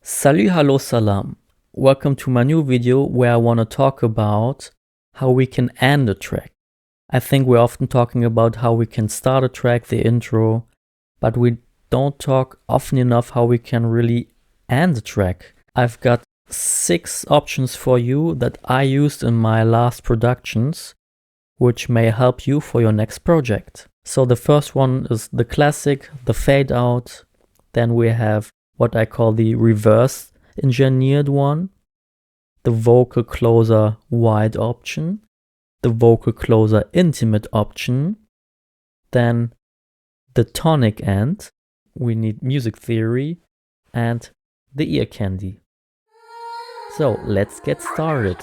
Salut, hallo, salam. Welcome to my new video where I want to talk about how we can end a track. I think we're often talking about how we can start a track, the intro, but we don't talk often enough how we can really end a track. I've got 6 options for you that I used in my last productions, which may help you for your next project. So the first one is the classic, the fade out. Then we have what I call the reverse engineered one, the vocal closer wide option, the vocal closer intimate option, then the tonic end, we need music theory, and the ear candy. So let's get started.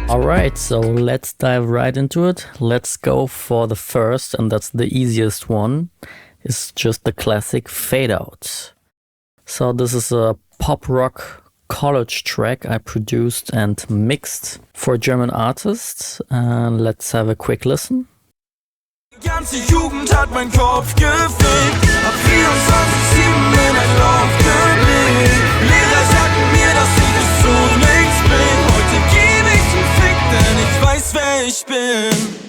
Alright, so let's dive right into it. Let's go for the first, and that's the easiest one. It's just the classic fade out. So this is a pop rock college track I produced and mixed for a German artist. And let's have a quick listen. Die ganze Jugend hat mein Kopf gefickt. Ab 24/7 in ein Loch geblickt. Lehrer sagten mir, dass ich es zu nichts bin. Heute gebe ich einen Fick, denn ich weiß, wer ich bin.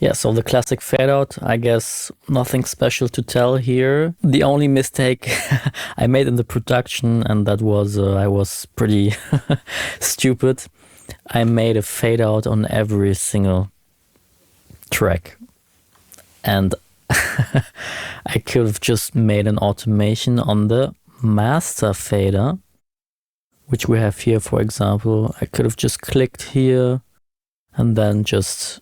Yeah, so the classic fade out, I guess nothing special to tell here. The only mistake I made in the production, and that was I was pretty stupid. I made a fade out on every single track. And I could have just made an automation on the master fader, which we have here, for example. I could have just clicked here and then just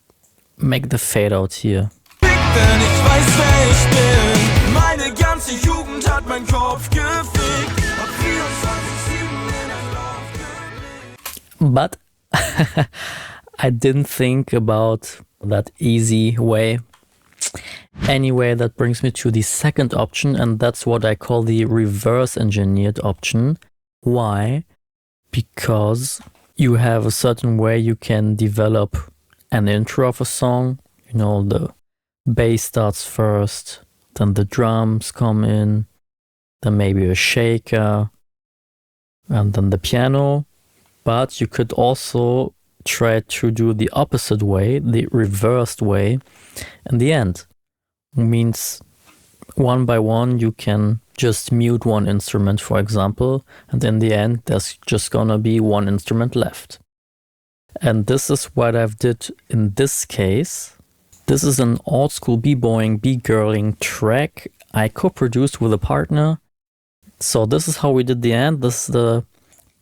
make the fade out here. Denn ich weiß, wer ich bin. Meine ganze Jugend hat mein Kopf gefickt. Ab 24/7 in ein Loch geblickt. But I didn't think about that easy way. Anyway, that brings me to the second option, and that's what I call the reverse engineered option. Why? Because you have a certain way you can develop an intro of a song. You know, the bass starts first, then the drums come in, then maybe a shaker, and then the piano. But you could also try to do the opposite way, the reversed way, in the end. It means one by one you can just mute one instrument, for example, and in the end there's just gonna be one instrument left. And this is what I've did in this case. This is an old school b-boying, b-girling track I co-produced with a partner. So this is how we did the end. This is the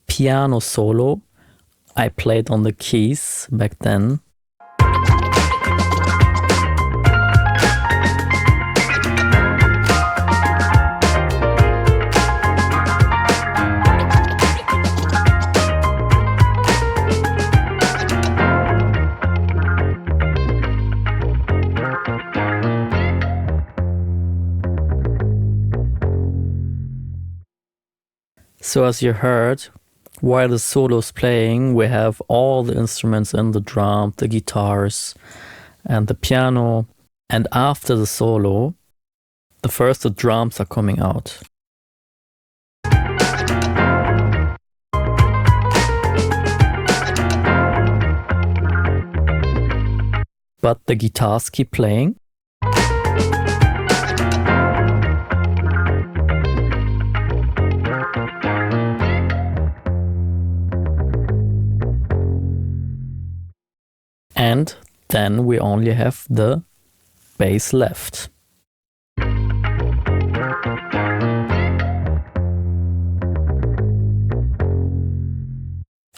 piano solo I played on the keys back then. So as you heard, while the solo's playing, we have all the instruments in, the drum, the guitars, and the piano. And after the solo, the drums are coming out. But the guitars keep playing. And then we only have the bass left.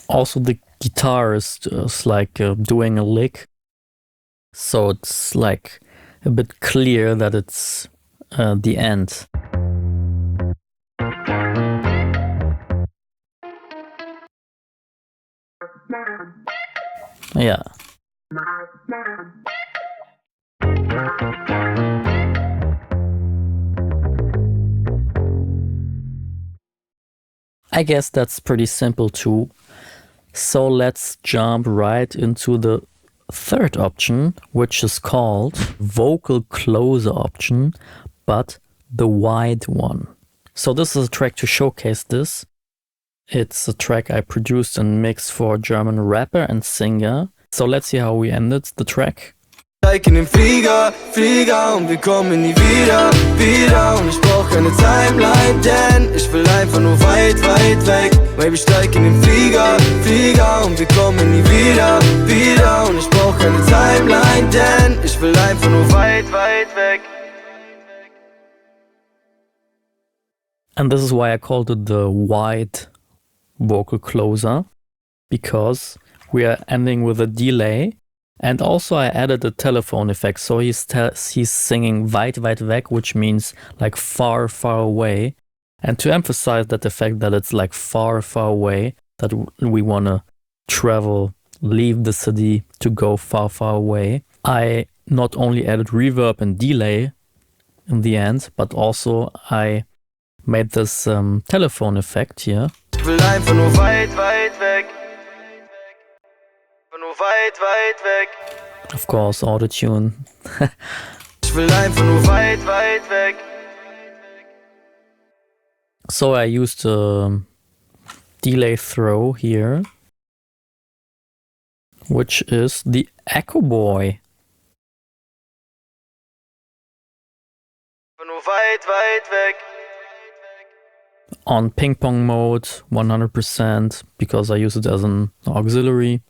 Also the guitar is just like doing a lick. So it's like a bit clear that it's the end. Yeah. I guess that's pretty simple too. So let's jump right into the third option, which is called vocal closer option, but the wide one. So this is a track to showcase this. It's a track I produced and mixed for a German rapper and singer. So let's see how we ended the track. Steig in den Flieger, und wir kommen nie wieder. Und ich brauch keine Timeline, denn ich will einfach nur weit weg. Baby, steig in den Flieger, und wir kommen nie wieder. Und ich brauch keine Timeline, denn ich will einfach nur weit weg. And this is why I called it the wide vocal closer, because we are ending with a delay. And also I added a telephone effect, so he's singing weit weg, which means like far away. And to emphasize that effect that it's like far away, that we want to travel, leave the city to go far away, I not only added reverb and delay in the end, but also I made this telephone effect here. Ich will einfach nur weit weg. Nur weit weg. Of course, Autotune. Ich will einfach nur weit weg. So I used a delay throw here, which is the Echo Boy. Nur weit weg. On ping pong mode, 100%, because I use it as an auxiliary,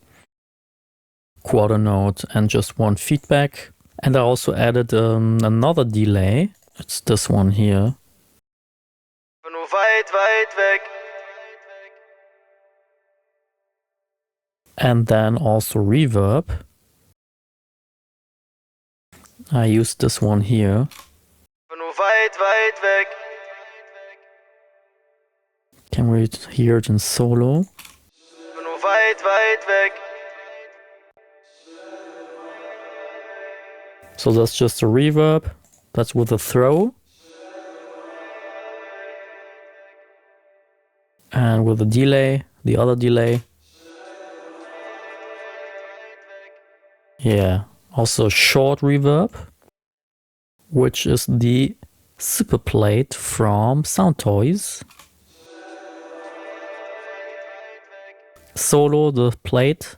quarter note, and just one feedback. And I also added another delay. It's this one here. Nur weit weg. And then also reverb. I used this one here. Nur weit weg. Can we hear it in solo? Nur weit weg. So that's just a reverb. That's with a throw. And with a delay, the other delay. Yeah, also short reverb, which is the super plate from Sound Toys. Solo, the plate.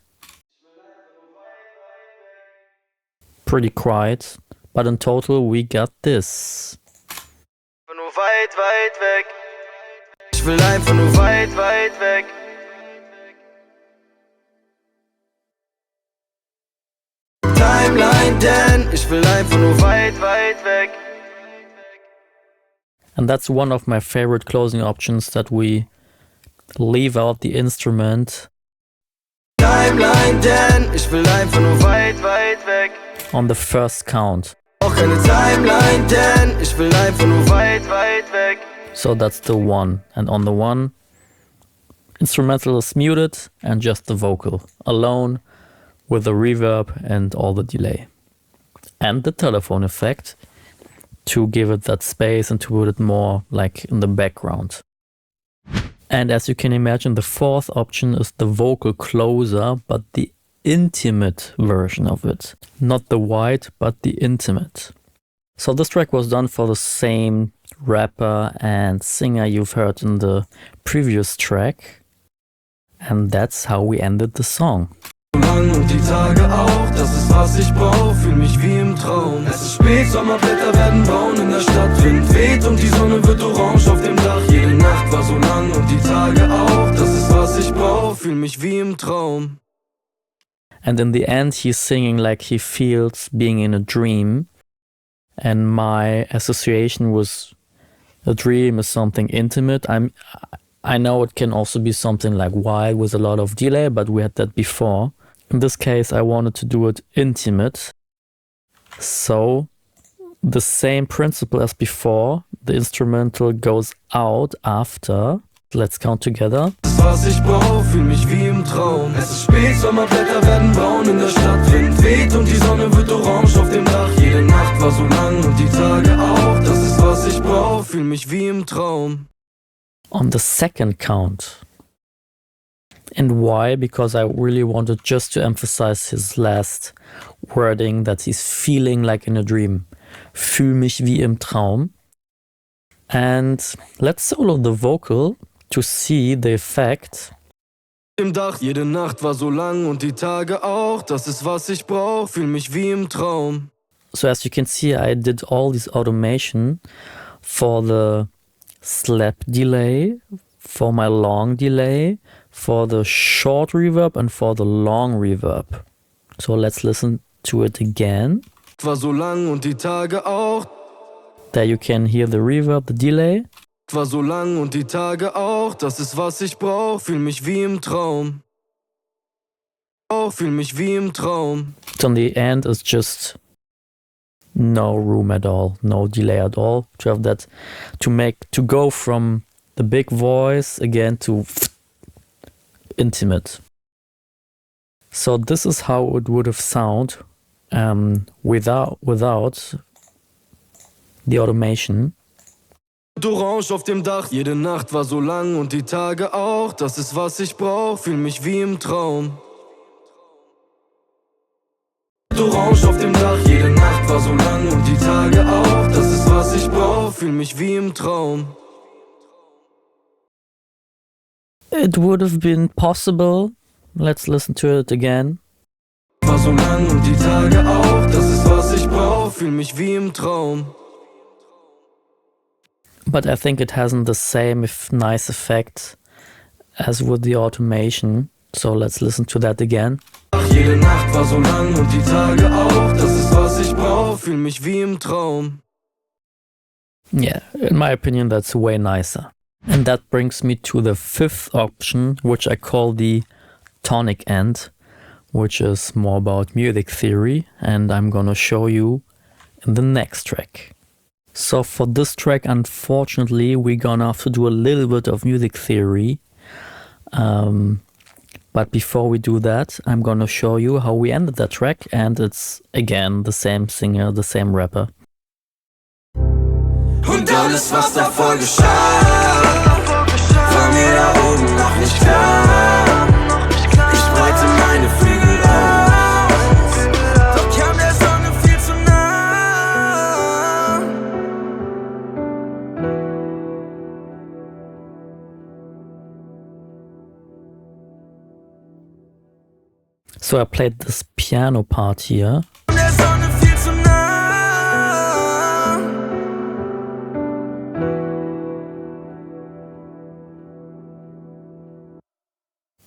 Pretty quiet, but in total we got this. Nur weit weg. Ich will einfach nur weit weg. Timeline, denn ich will einfach nur weit weg. And that's one of my favorite closing options, that we leave out the instrument. Timeline, denn ich will einfach nur weit weg. On the first count. Auch keine Timeline, denn ich will einfach nur weit weg. So that's the one. And on the one, instrumental is muted and just the vocal alone, with the reverb and all the delay. And the telephone effect to give it that space and to put it more like in the background. And as you can imagine, the fourth option is the vocal closer, but the intimate version of it. Not the wide, but the intimate. So this track was done for the same rapper and singer you've heard in the previous track. And that's how we ended the song. Und die Tage auch, das ist was ich brauch, fühl mich wie im Traum. Es ist spät, Sommerblätter werden braun in der Stadt, Wind weht und die Sonne wird orange auf dem Dach. Jede Nacht war so lang und die Tage auch, das ist was ich brauch, fühl mich wie im Traum. And in the end, he's singing like he feels being in a dream. And my association was a dream is something intimate. I know it can also be something like wide with a lot of delay, but we had that before. In this case, I wanted to do it intimate. So the same principle as before, the instrumental goes out after. Let's count together. Das ist was ich brauch, fühl mich wie im Traum. Es ist spät, Sommerblätter werden braun in der Stadt, Wind weht und die Sonne wird orange auf dem Dach. Jede Nacht war so lang und die Tage auch, das ist was ich brauch, fühl mich wie im Traum. on the second count. And why? Because I really wanted just to emphasize his last wording that he's feeling like in a dream. Fühl mich wie im Traum. And let's solo the vocal to see the effect. Im Dach, jede Nacht war so lang und die Tage auch. Das ist was ich brauch, fühl mich wie im Traum. So as you can see, I did all this automation for the slap delay, for my long delay, for the short reverb and for the long reverb. So let's listen to it again. War so lang und die Tage auch. There you can hear the reverb, the delay. War so lang und die Tage auch. Das ist was ich brauch, fühl mich wie im Traum. Auch fühl mich wie im Traum. So in the end is just no room at all, no delay at all. To have that, to go from the big voice again to intimate. So this is how it would have sound without the automation. Orange auf dem Dach, jede Nacht war so lang und die Tage auch. Das ist was ich brauch, fühl mich wie im Traum. Orange auf dem Dach, jede Nacht war so lang und die Tage auch. Das ist was ich brauch, fühl mich wie im Traum. It would have been possible. Let's listen to it again. War so lang und die Tage auch. Das ist was ich brauch, fühl mich wie im Traum. But I think it hasn't the same nice effect as with the automation. So let's listen to that again. Jede Nacht war so lang und die Tage auch. Das ist was ich brauch, fühl mich wie im Traum. Yeah, in my opinion, that's way nicer. And that brings me to the fifth option, which I call the tonic end, which is more about music theory, and I'm gonna show you in the next track. So for this track, unfortunately, we're gonna have to do a little bit of music theory. But before we do that, I'm gonna show you how we ended that track, and it's again the same singer, the same rapper. Und alles, was davor geschah, war mir da oben noch nicht klar. Ich breite meine Flügel aus, doch kam der Sonne viel zu nah. So I played this piano part here. Der Sonne viel zu nah.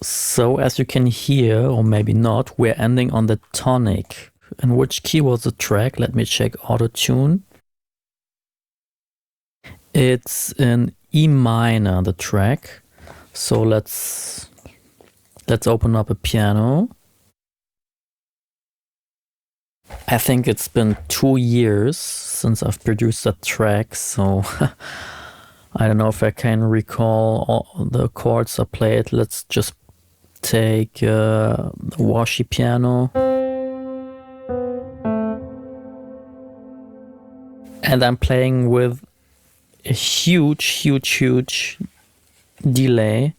So as you can hear, or maybe not, we're ending on the tonic. In which key was the track? Let me check auto-tune. It's in E minor, the track. So let's open up a piano. I think it's been 2 years since I've produced that track, so I don't know if I can recall all the chords I played. Let's just take the washy piano. And I'm playing with a huge delay.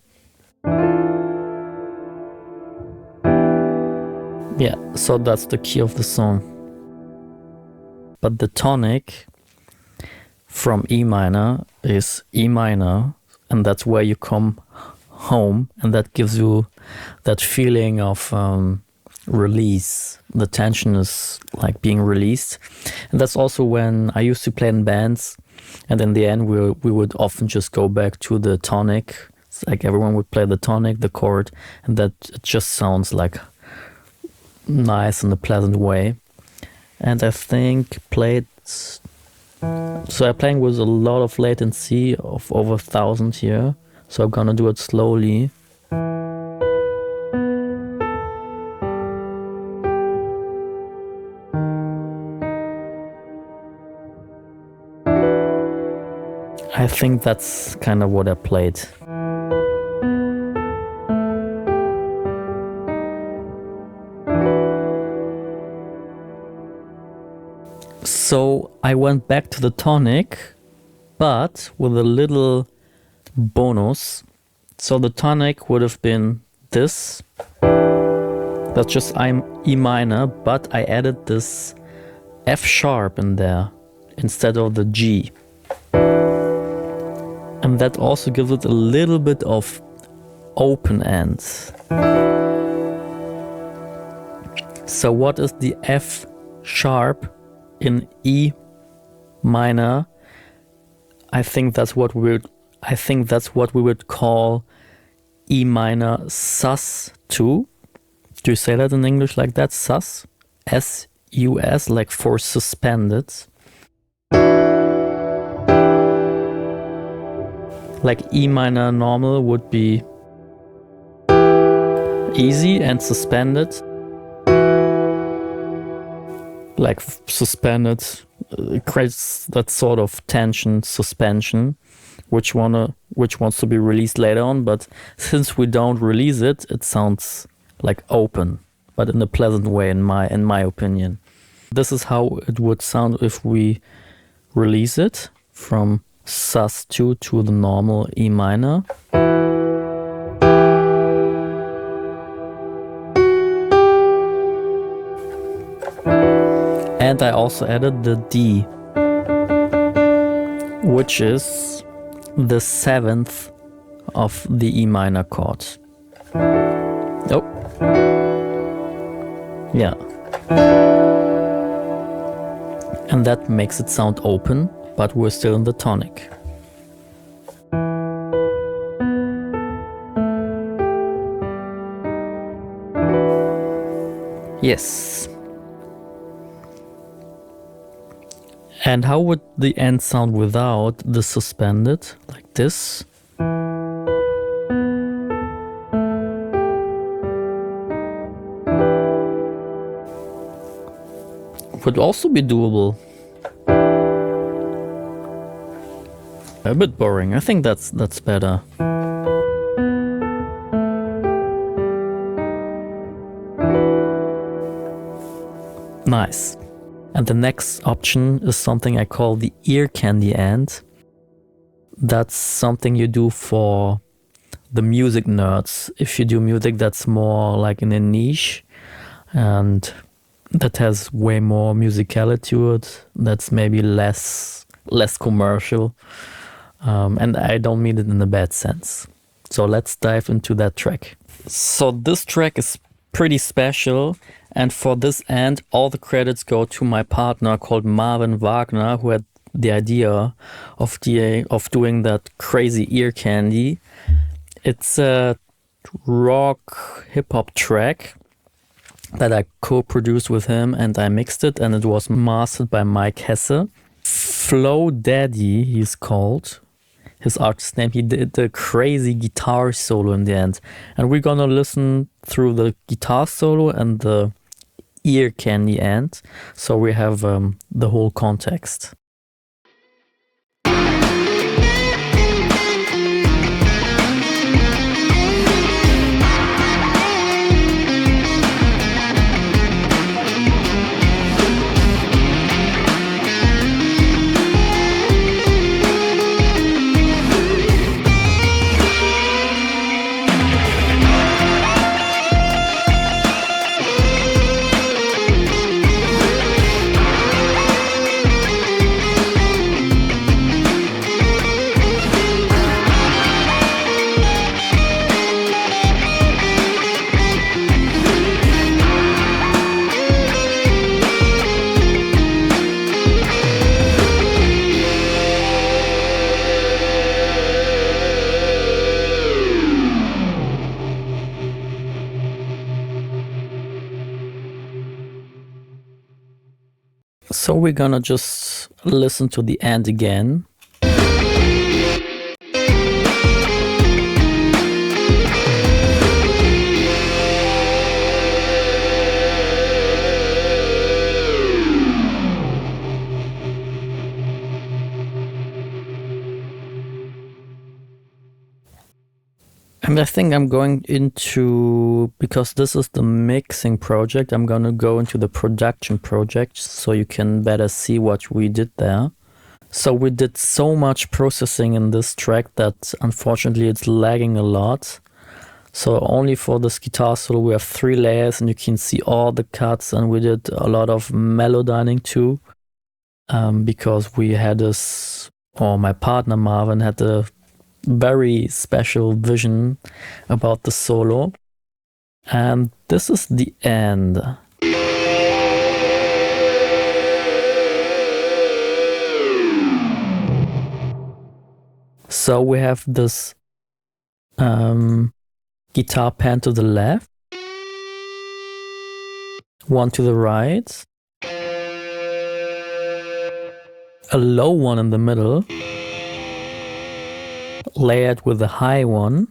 Yeah, so that's the key of the song. But the tonic from E minor is E minor, and that's where you come home, and that gives you that feeling of release. The tension is like being released. And that's also when I used to play in bands, and in the end we would often just go back to the tonic. It's like everyone would play the tonic, the chord, and that it just sounds like nice in a pleasant way. And I think so I'm playing with a lot of latency of over 1,000 here, so I'm gonna do it slowly. I think that's kind of what I played. So I went back to the tonic, but with a little bonus. So the tonic would have been this. That's just E minor, but I added this F sharp in there instead of the G. And that also gives it a little bit of open ends. So what is the F sharp in E minor? I think that's what we would call E minor sus2. Do you say that in English like that? Sus? S-U-S, like for suspended. Like E minor normal would be easy and suspended. Like suspended creates that sort of tension, suspension, which wants to be released later on. But since we don't release it, it sounds like open, but in a pleasant way, in my opinion. This is how it would sound if we release it from sus2 to the normal E minor. And I also added the D, which is the 7th of the E minor chord. Oh. Yeah. And that makes it sound open, but we're still in the tonic. Yes. And how would the end sound without the suspended? Like this. Would also be doable. A bit boring. I think that's better. Nice. And the next option is something I call the ear candy end. That's something you do for the music nerds. If you do music that's more like in a niche and that has way more musicality to it, that's maybe less commercial. And I don't mean it in a bad sense. So let's dive into that track. So this track is pretty special. And for this end, all the credits go to my partner called Marvin Wagner, who had the idea of doing that crazy ear candy. It's a rock hip-hop track that I co-produced with him, and I mixed it, and it was mastered by Mike Hesse. Flow Daddy, he's called. His artist name. He did the crazy guitar solo in the end. And we're gonna listen through the guitar solo and the ear candy end, so we have the whole context. So we're gonna just listen to the end again. And I think I'm going into, because this is the mixing project, I'm going to go into the production project so you can better see what we did there. So we did so much processing in this track that unfortunately it's lagging a lot. So only for this guitar solo we have 3 layers and you can see all the cuts, and we did a lot of melodyning too, because we had this, or my partner Marvin had a very special vision about the solo. And this is the end. So we have this guitar pan to the left, one to the right, a low one in the middle, layered with a high one,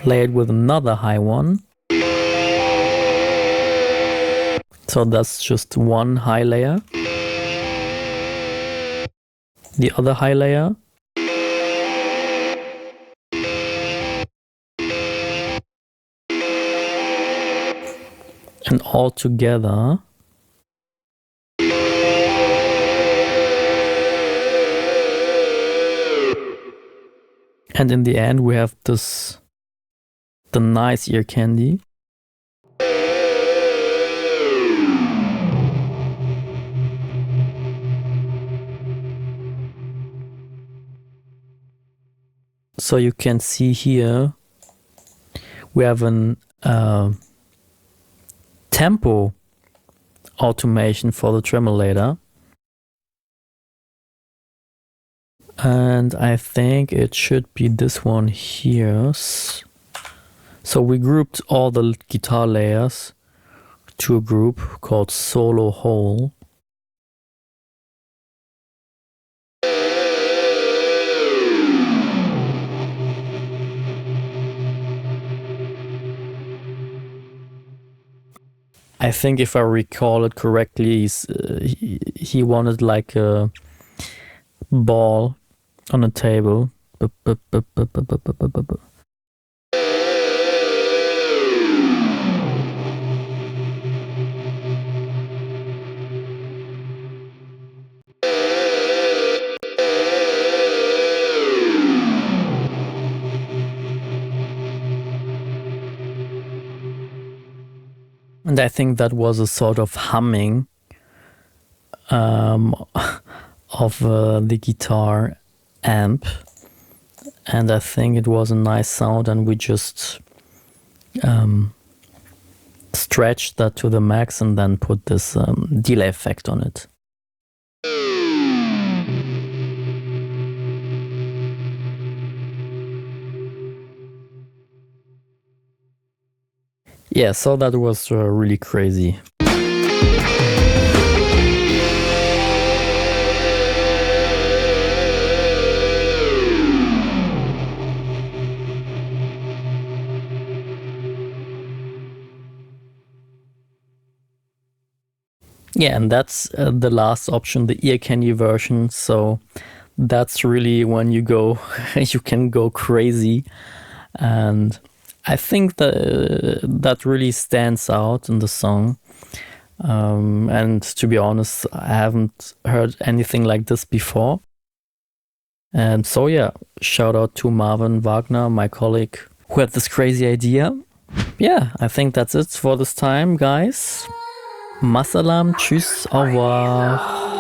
layered with another high one. So that's just one high layer. The other high layer. And all together. And in the end we have this, the nice ear candy. So you can see here we have an tempo automation for the tremolator. And I think it should be this one here. So we grouped all the guitar layers to a group called Solo Whole. I think if I recall it correctly, he wanted like a ball on a table. And I think that was a sort of humming of the guitar amp. And I think it was a nice sound, and we just stretched that to the max and then put this delay effect on it. Yeah, so that was really crazy. Yeah, and that's the last option, the ear candy version. So that's really when you go, you can go crazy. And I think that really stands out in the song. And to be honest, I haven't heard anything like this before. And so yeah, shout out to Marvin Wagner, my colleague, who had this crazy idea. Yeah, I think that's it for this time, guys. Masalam, tschüss, au revoir.